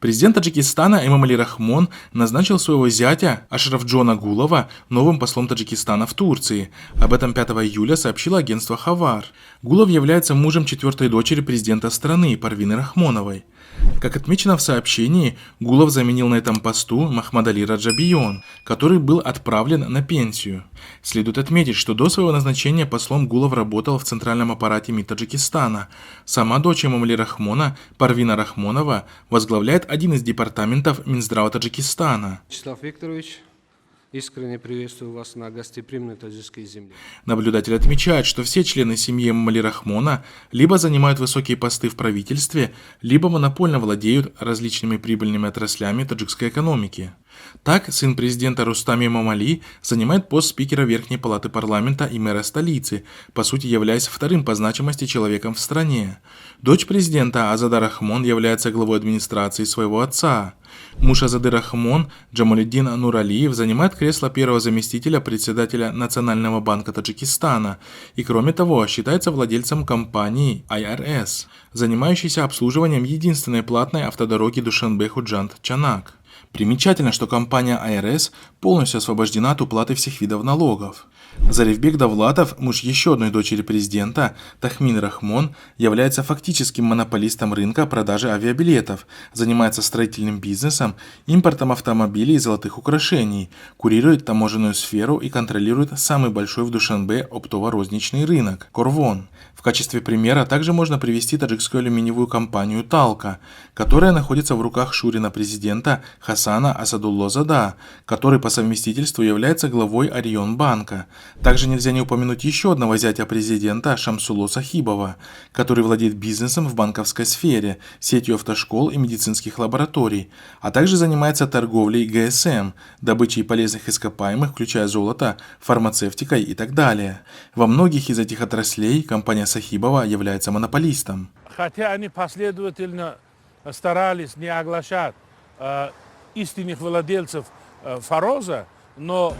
Президент Таджикистана Эмомали Рахмон назначил своего зятя Ашрафджона Гулова новым послом Таджикистана в Турции. Об этом 5 июля сообщило агентство Хавар. Гулов является мужем четвертой дочери президента страны Парвины Рахмоновой. Как отмечено в сообщении, Гулов заменил на этом посту Махмадали Раджабион, который был отправлен на пенсию. Следует отметить, что до своего назначения послом Гулов работал в центральном аппарате МИД Таджикистана. Сама дочь Эмомали Рахмона, Парвина Рахмонова, возглавляет один из департаментов Минздрава Таджикистана. Вячеслав Викторович, искренне приветствую вас на гостеприимной таджикской земле. Наблюдатель отмечает, что все члены семьи Эмомали Рахмона либо занимают высокие посты в правительстве, либо монопольно владеют различными прибыльными отраслями таджикской экономики. Так, сын президента Рустам Эмомали занимает пост спикера Верхней палаты парламента и мэра столицы, по сути являясь вторым по значимости человеком в стране. Дочь президента Азада Рахмон является главой администрации своего отца. Муж Азады Рахмон, Джамалиддин Нуралиев, занимает кресло первого заместителя председателя Национального банка Таджикистана и, кроме того, считается владельцем компании IRS, занимающейся обслуживанием единственной платной автодороги Душанбе-Худжанд-Чанак. Примечательно, что компания IRS полностью освобождена от уплаты всех видов налогов. Зарифбек Давлатов, муж еще одной дочери президента, Тахмин Рахмон, является фактическим монополистом рынка продажи авиабилетов, занимается строительным бизнесом, импортом автомобилей и золотых украшений, курирует таможенную сферу и контролирует самый большой в Душанбе оптово-розничный рынок – Корвон. В качестве примера также можно привести таджикскую алюминиевую компанию «Талка», которая находится в руках шурина президента Хасана Асадулло-Зада, который по совместительству является главой Орион банка. Также нельзя не упомянуть еще одного зятя президента Шамсулло Сахибова, который владеет бизнесом в банковской сфере, сетью автошкол и медицинских лабораторий, а также занимается торговлей ГСМ, добычей полезных ископаемых, включая золото, фармацевтикой и так далее. Во многих из этих отраслей компания Сахибова является монополистом. Хотя они последовательно старались не оглашать истинных владельцев Фароза, но